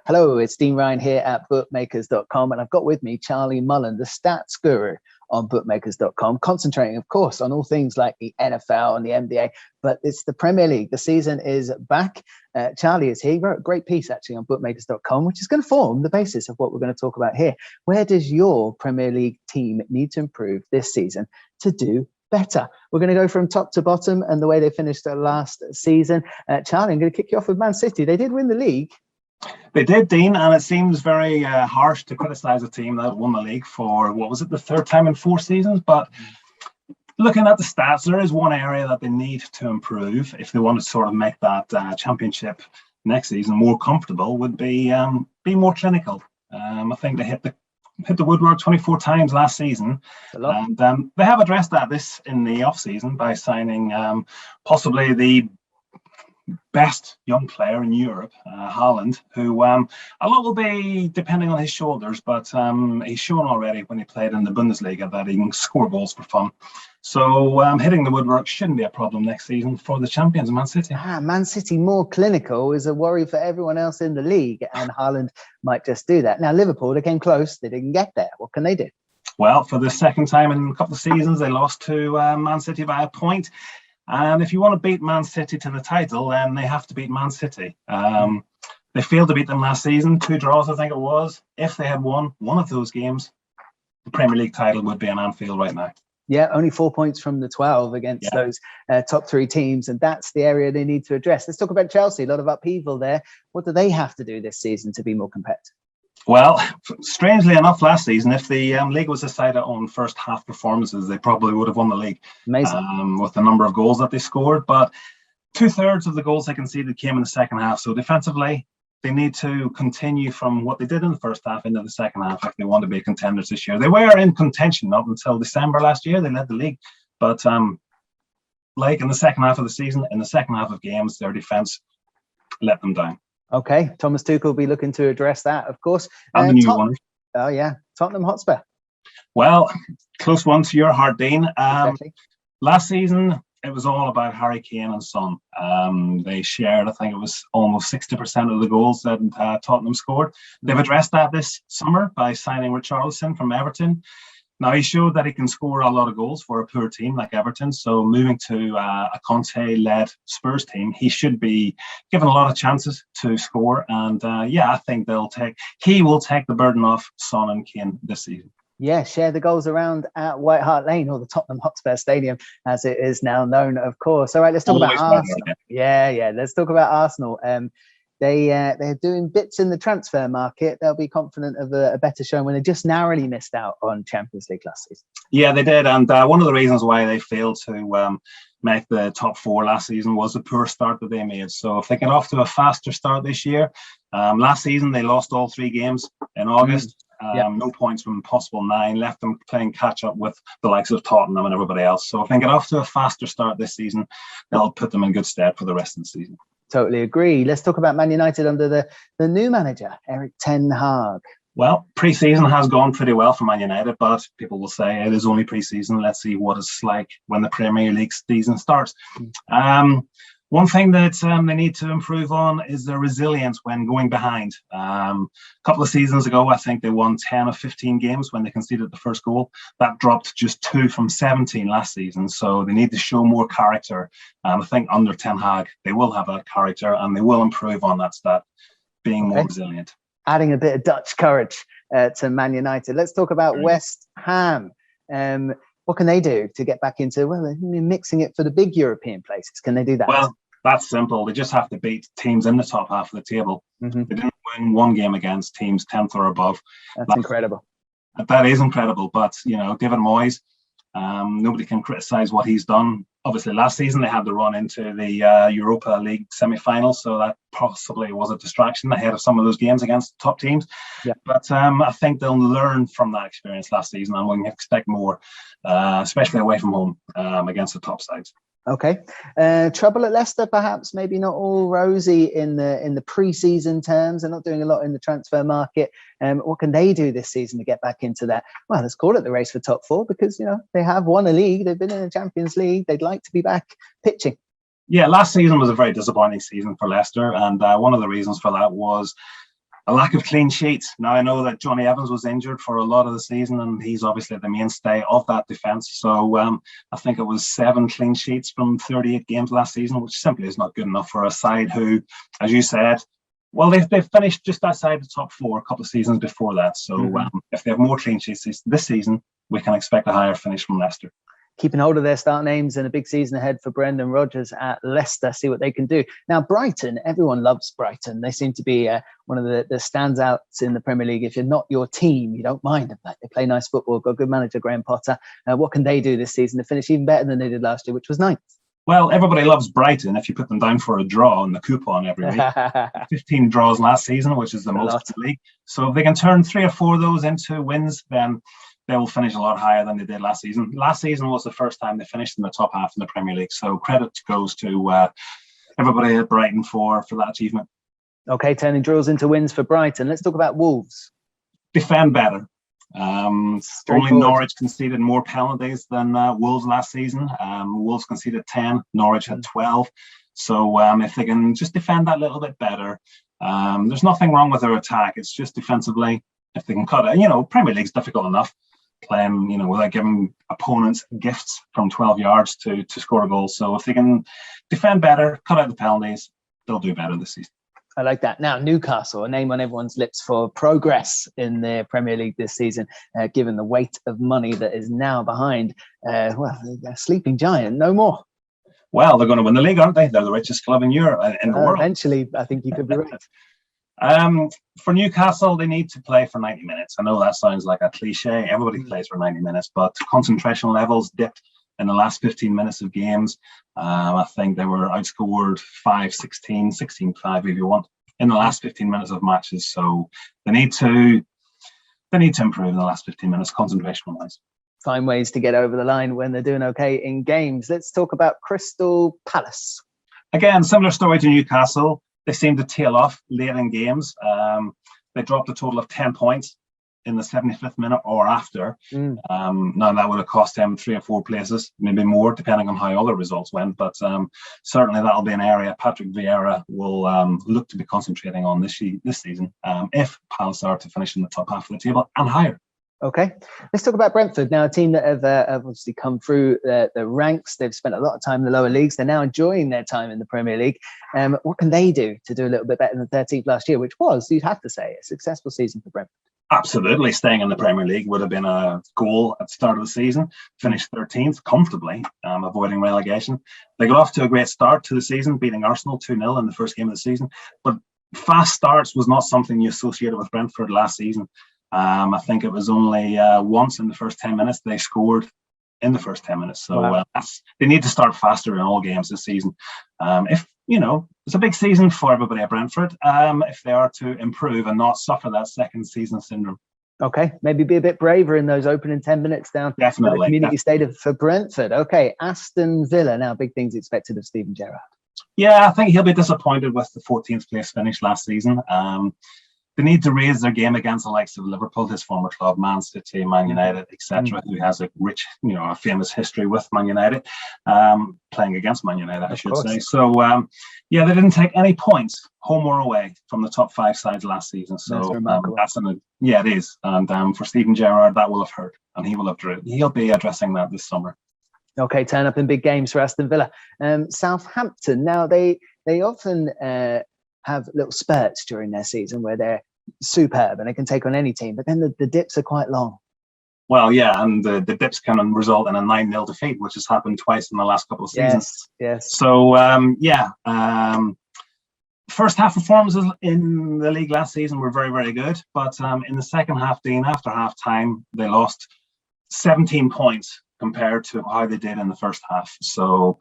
Hello, it's Dean Ryan here at bookmakers.com, and I've got with me Charlie Mullan, the stats guru on bookmakers.com, concentrating, of course, on all things like the NFL and the NBA, but it's the Premier League. The season is back. Charlie is here. He wrote a great piece, actually, on bookmakers.com, which is going to form the basis of what we're going to talk about here. Where does your Premier League team need to improve this season to do better? We're going to go from top to bottom and the way they finished last season. Charlie, I'm going to kick you off with Man City. They did win the league. They did, Dean, and it seems very harsh to criticise a team that won the league for, what was it, the third time in 4 seasons? But looking at the stats, there is one area that they need to improve if they want to sort of make that championship next season more comfortable, would be more clinical. I think they hit the woodwork 24 times last season, and they have addressed this in the off season by signing possibly the best young player in Europe, Haaland, who a lot will be depending on his shoulders, but he's shown already when he played in the Bundesliga that he can score goals for fun. So hitting the woodwork shouldn't be a problem next season for the champions, Man City. Man City more clinical is a worry for everyone else in the league, and Haaland might just do that. Now, Liverpool, they came close, they didn't get there. What can they do? Well, for the second time in a couple of seasons, they lost to Man City by a point. And if you want to beat Man City to the title, then they have to beat Man City. They failed to beat them last season, 2 draws, I think it was. If they had won one of those games, the Premier League title would be in Anfield right now. Yeah, only 4 points from the 12 against those top 3 teams. And that's the area they need to address. Let's talk about Chelsea. A lot of upheaval there. What do they have to do this season to be more competitive? Well, strangely enough, last season, if the league was decided on first half performances, they probably would have won the league. Amazing. With the number of goals that they scored. But 2/3 of the goals they conceded came in the second half. So defensively, they need to continue from what they did in the first half into the second half if they want to be contenders this year. They were in contention up until December last year. They led the league. But like in the second half of the season, in the second half of games, their defence let them down. Okay, Thomas Tuchel will be looking to address that, of course. And the new one. Oh, yeah, Tottenham Hotspur. Well, close one to your heart, Dean. Exactly. Last season, it was all about Harry Kane and Son. They shared, I think it was almost 60% of the goals that Tottenham scored. They've addressed that this summer by signing Richarlison from Everton. Now, he showed that he can score a lot of goals for a poor team like Everton. So moving to a Conte-led Spurs team, he should be given a lot of chances to score. And I think he will take the burden off Son and Kane this season. Yeah, share the goals around at White Hart Lane, or the Tottenham Hotspur Stadium, as it is now known, of course. All right, let's talk about Arsenal. Yeah, let's talk about Arsenal. They're doing bits in the transfer market. They'll be confident of a better showing when they just narrowly missed out on Champions League last season. Yeah, they did. And one of the reasons why they failed to make the top 4 last season was the poor start that they made. So if they get off to a faster start this year, last season they lost all 3 games in August. No points from possible 9, left them playing catch up with the likes of Tottenham and everybody else. So if they get off to a faster start this season, they'll put them in good stead for the rest of the season. Totally agree. Let's talk about Man United under the new manager, Erik ten Hag. Well, pre-season has gone pretty well for Man United, but people will say it is only pre-season. Let's see what it's like when the Premier League season starts. One thing that they need to improve on is their resilience when going behind. A couple of seasons ago, I think they won 10 of 15 games when they conceded the first goal. That dropped just 2 from 17 last season. So they need to show more character. I think under Ten Hag, they will have that character and they will improve on that stat, being more resilient. Adding a bit of Dutch courage to Man United. Let's talk about West Ham. What can they do to get back into, mixing it for the big European places? Can they do that? Well, that's simple. They just have to beat teams in the top half of the table. They didn't win 1 game against teams 10th or above. That's incredible. That is incredible. But, David Moyes, nobody can criticise what he's done. Obviously, last season they had to run into the Europa League semi-final, so that possibly was a distraction ahead of some of those games against top teams. Yeah. But I think they'll learn from that experience last season, and we can expect more, especially away from home against the top sides. Okay. Trouble at Leicester, perhaps, maybe not all rosy in the pre-season terms. They're not doing a lot in the transfer market. What can they do this season to get back into that? Well, let's call it the race for top 4, because, they have won a league. They've been in the Champions League. They'd like to be back pitching. Yeah, last season was a very disappointing season for Leicester. And one of the reasons for that was a lack of clean sheets. Now, I know that Johnny Evans was injured for a lot of the season, and he's obviously the mainstay of that defence. So I think it was 7 clean sheets from 38 games last season, which simply is not good enough for a side who, as you said, well, they've finished just outside the top 4 a couple of seasons before that. So if they have more clean sheets this season, we can expect a higher finish from Leicester. Keeping hold of their start names and a big season ahead for Brendan Rodgers at Leicester, see what they can do. Now, Brighton, everyone loves Brighton. They seem to be one of the standouts in the Premier League. If you're not your team, you don't mind them. They play nice football, got a good manager, Graham Potter. What can they do this season to finish even better than they did last year, which was 9th? Well, everybody loves Brighton if you put them down for a draw on the coupon every week. 15 draws last season, which is the most in the league. So if they can turn 3 or 4 of those into wins, then they will finish a lot higher than they did last season. Last season was the first time they finished in the top half in the Premier League. So credit goes to everybody at Brighton for that achievement. Okay, turning draws into wins for Brighton. Let's talk about Wolves. Defend better. Only Norwich conceded more penalties than Wolves last season. Wolves conceded 10, Norwich had 12. So if they can just defend that little bit better, there's nothing wrong with their attack. It's just defensively, if they can cut it. Premier League's difficult enough playing, without giving opponents gifts from 12 yards to score a goal. So if they can defend better, cut out the penalties, they'll do better this season. I like that. Now, Newcastle, a name on everyone's lips for progress in the Premier League this season, given the weight of money that is now behind, a sleeping giant, no more. Well, they're going to win the league, aren't they? They're the richest club in Europe, in the world. Eventually, I think you could be right. For Newcastle, they need to play for 90 minutes. I know that sounds like a cliche. Everybody plays for 90 minutes, but concentration levels dipped in the last 15 minutes of games. I think they were outscored 5-16, 16-5 if you want, in the last 15 minutes of matches. So they need to improve in the last 15 minutes, concentration-wise. Find ways to get over the line when they're doing okay in games. Let's talk about Crystal Palace. Again, similar story to Newcastle. They seem to tail off late in games. They dropped a total of 10 points in the 75th minute or after. Now that would have cost them 3 or 4 places, maybe more, depending on how other results went. But certainly that'll be an area Patrick Vieira will look to be concentrating on this season if Palace are to finish in the top half of the table and higher. Okay, let's talk about Brentford. Now, a team that have obviously come through the ranks. They've spent a lot of time in the lower leagues. They're now enjoying their time in the Premier League. What can they do to do a little bit better than 13th last year, which was, you'd have to say, a successful season for Brentford? Absolutely. Staying in the Premier League would have been a goal at the start of the season. Finished 13th comfortably, avoiding relegation. They got off to a great start to the season, beating Arsenal 2-0 in the first game of the season. But fast starts was not something you associated with Brentford last season. I think it was only once in the first 10 minutes they scored in the first 10 minutes. So wow. They need to start faster in all games this season. It's a big season for everybody at Brentford if they are to improve and not suffer that second season syndrome. Okay, maybe be a bit braver in those opening 10 minutes down definitely the community stadium for Brentford. Okay, Aston Villa, now big things expected of Steven Gerrard. Yeah, I think he'll be disappointed with the 14th place finish last season. They need to raise their game against the likes of Liverpool, his former club, Man City, Man United, etc., who has a rich, a famous history with Man United, playing against Man United, I should say. So, they didn't take any points, home or away, from the top 5 sides last season. So it is. And for Steven Gerrard, that will have hurt, and he'll be addressing that this summer. Okay, turn up in big games for Aston Villa. Southampton, now they often have little spurts during their season where they're superb and they can take on any team, but then the dips are quite long. Well, yeah, and the dips can result in a 9-0 defeat, which has happened twice in the last couple of seasons. Yes. So, first half performances in the league last season were very, very good, but in the second half, Dean, after half time, they lost 17 points compared to how they did in the first half. So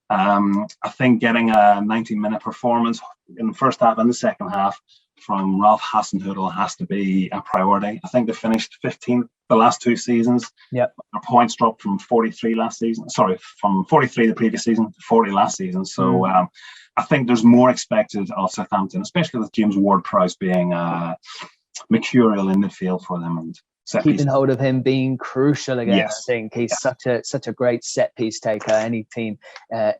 I think getting a 90-minute performance in the first half and the second half from Ralph Hasenhüttl has to be a priority. I think they finished 15th the last 2 seasons. Yep. Their points dropped from 43 last season. Sorry, from 43 the previous season to 40 last season. So I think there's more expected of Southampton, especially with James Ward-Prowse being mercurial in midfield for them. And set keeping piece. hold of him being crucial again. Yes. I think he's such a great set piece taker. Any team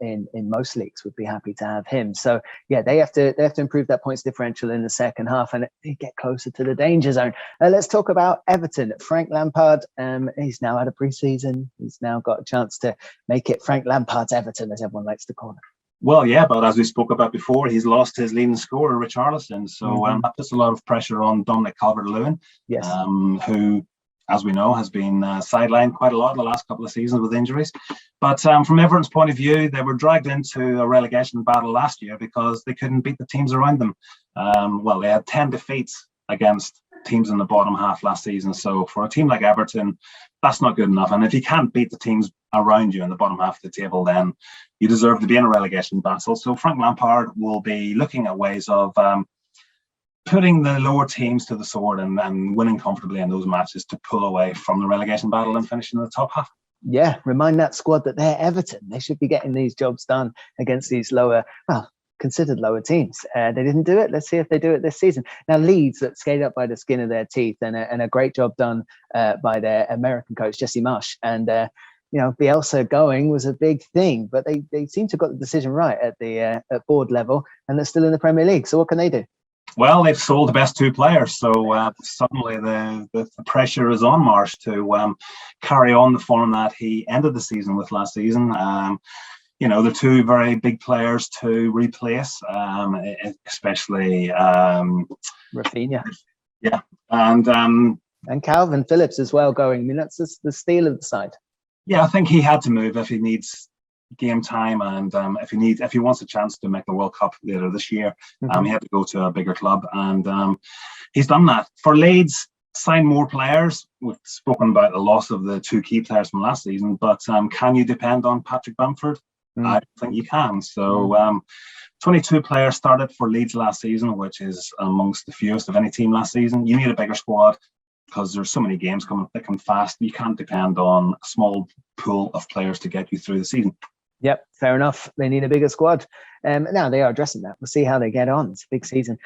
in most leagues would be happy to have him. So yeah, they have to improve that points differential in the second half and get closer to the danger zone. Let's talk about Everton. Frank Lampard, he's now had a pre-season. He's now got a chance to make it Frank Lampard's Everton, as everyone likes to call it. Well, yeah, but as we spoke about before, he's lost his leading scorer, Richarlison. So that puts a lot of pressure on Dominic Calvert-Lewin, yes, who, as we know, has been sidelined quite a lot the last couple of seasons with injuries. But from Everton's point of view, they were dragged into a relegation battle last year because they couldn't beat the teams around them. Well, they had 10 defeats against teams in the bottom half last season. So for a team like Everton, that's not good enough. And if you can't beat the teams around you in the bottom half of the table, then you deserve to be in a relegation battle. So Frank Lampard will be looking at ways of putting the lower teams to the sword and winning comfortably in those matches to pull away from the relegation battle and finish in the top half. Yeah, remind that squad that they're Everton. They should be getting these jobs done against these considered lower teams. They didn't do it. Let's see if they do it this season. Now, Leeds that skated up by the skin of their teeth and a great job done by their American coach, Jesse Marsh. And, Bielsa going was a big thing, but they seem to have got the decision right at the at board level, and they're still in the Premier League. So what can they do? Well, they've sold the best two players, so suddenly the pressure is on Marsh to carry on the form that he ended the season with last season. They're two very big players to replace, especially Rafinha. Yeah, and Calvin Phillips as well going. I mean, that's the steal of the side. Yeah, I think he had to move if he needs game time and if he wants a chance to make the World Cup later this year, he had to go to a bigger club, and he's done that. For Leeds, sign more players. We've spoken about the loss of the two key players from last season, but can you depend on Patrick Bamford? I think you can. So 22 players started for Leeds last season, which is amongst the fewest of any team last season. You need a bigger squad because there's so many games coming thick and fast. You can't depend on a small pool of players to get you through the season. Yep, fair enough. They need a bigger squad. Now they are addressing that. We'll see how they get on. It's a big season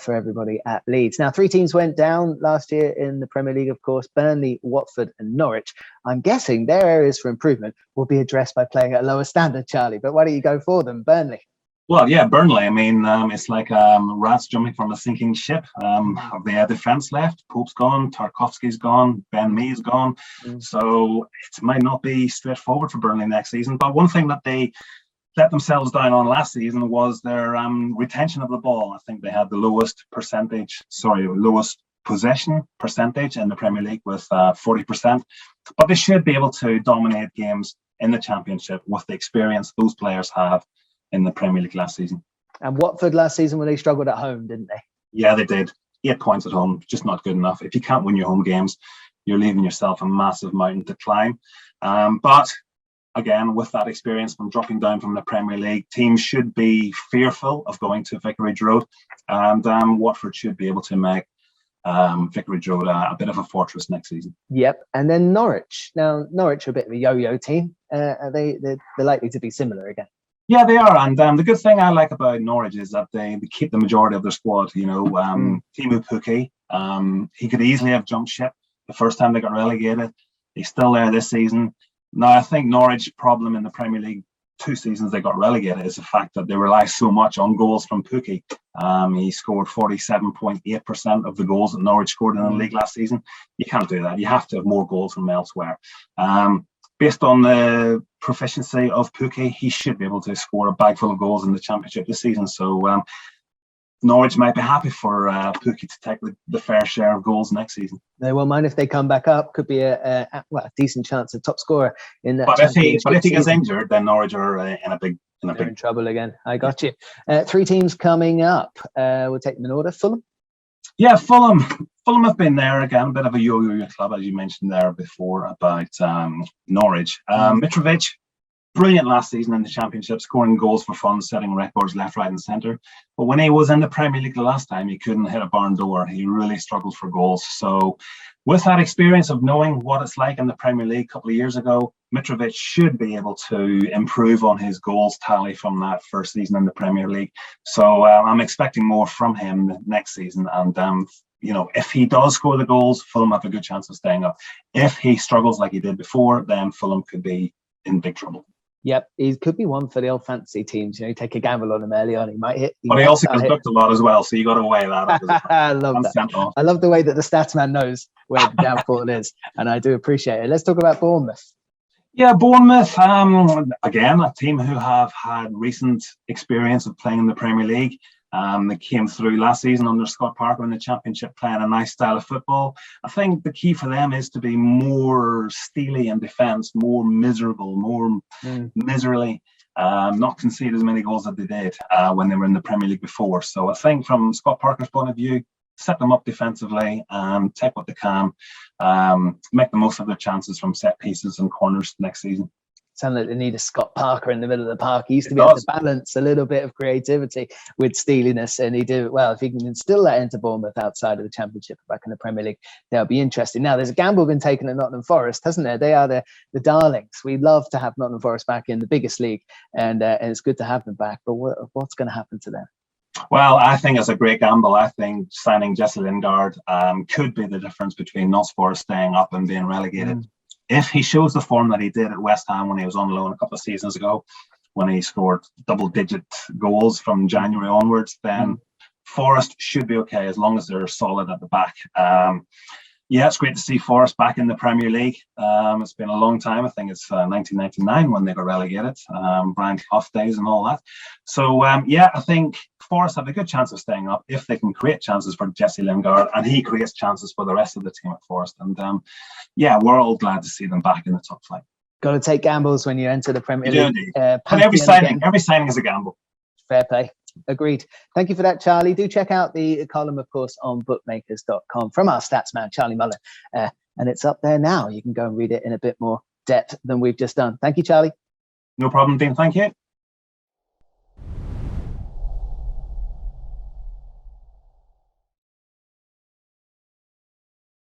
for everybody at Leeds. Now, 3 teams went down last year in the Premier League, of course: Burnley, Watford and Norwich. I'm guessing their areas for improvement will be addressed by playing at a lower standard, Charlie. But why don't you go for them, Burnley? Well, yeah, Burnley. I mean, it's like rats jumping from a sinking ship. They had defence left. Pope's gone. Tarkowski's gone. Ben Mee's gone. So it might not be straightforward for Burnley next season. But one thing that they let themselves down on last season was their retention of the ball. I think they had the lowest possession percentage in the Premier League with 40%. But they should be able to dominate games in the Championship with the experience those players have in the Premier League last season. And Watford last season, when they struggled at home, didn't they? Yeah, they did. 8 points at home, just not good enough. If you can't win your home games, you're leaving yourself a massive mountain to climb. But again, with that experience from dropping down from the Premier League, teams should be fearful of going to Vicarage Road, and Watford should be able to make Vicarage Road a bit of a fortress next season. Yep. And then Norwich. Now, Norwich are a bit of a yo-yo team. They're likely to be similar again. Yeah, they are. And the good thing I like about Norwich is that they keep the majority of their squad. Timu Pukki, he could easily have jumped ship the first time they got relegated. He's still there this season. Now, I think Norwich's problem in the Premier League 2 seasons they got relegated is the fact that they rely so much on goals from Pukki. He scored 47.8% of the goals that Norwich scored in the league last season. You can't do that. You have to have more goals from elsewhere. Based on the proficiency of Pukki, he should be able to score a bag full of goals in the Championship this season. So Norwich might be happy for Pukki to take the fair share of goals next season. They won't mind if they come back up. Could be a decent chance of top scorer in that. But if he gets injured, then Norwich are in trouble again. I got you. 3 teams coming up. We'll take them in order. Fulham. Yeah, Fulham have been there again, a bit of a yo-yo club, as you mentioned there before about Norwich. Mitrovic, brilliant last season in the Championship, scoring goals for fun, setting records left, right and centre. But when he was in the Premier League the last time, he couldn't hit a barn door. He really struggled for goals. So with that experience of knowing what it's like in the Premier League a couple of years ago, Mitrovic should be able to improve on his goals tally from that first season in the Premier League. So I'm expecting more from him next season, and if he does score the goals, Fulham have a good chance of staying up. If he struggles like he did before, then Fulham could be in big trouble. Yep, he could be one for the old fantasy teams. You take a gamble on him early on. He might hit. But he also gets booked a lot as well, so you got to weigh that up. I love that. I love the way that the stats man knows where the downfall is, and I do appreciate it. Let's talk about Bournemouth. Yeah, Bournemouth, again, a team who have had recent experience of playing in the Premier League. They came through last season under Scott Parker in the Championship, playing a nice style of football. I think the key for them is to be more steely in defence, more miserable, more miserly, not concede as many goals as they did when they were in the Premier League before. So I think from Scott Parker's point of view, set them up defensively and take what they can, make the most of their chances from set pieces and corners next season. Sound like they need a Scott Parker in the middle of the park. He used to be able to balance a little bit of creativity with steeliness, and he did it well. If he can instill that into Bournemouth outside of the Championship, back in the Premier League, that'll be interesting. Now, there's a gamble been taken at Nottingham Forest, hasn't there? They are the darlings. We love to have Nottingham Forest back in the biggest league, and it's good to have them back. But what's going to happen to them? Well, I think it's a great gamble. I think signing Jesse Lingard could be the difference between Notts Forest staying up and being relegated. If he shows the form that he did at West Ham when he was on loan a couple of seasons ago, when he scored double-digit goals from January onwards, then Forest should be okay as long as they're solid at the back. Yeah, it's great to see Forest back in the Premier League. It's been a long time. I think it's 1999 when they got relegated, Brian Clough days and all that. So, yeah, I think Forest have a good chance of staying up if they can create chances for Jesse Lingard, and he creates chances for the rest of the team at Forest. And, yeah, we're all glad to see them back in the top flight. Got to take gambles when you enter the Premier League. And every signing is a gamble. Fair play. Agreed. Thank you for that, Charlie. Do check out the column, of course, on bookmakers.com from our stats man, Charlie Mullan. And it's up there now. You can go and read it in a bit more depth than we've just done. Thank you, Charlie. No problem, Dean. Thank you.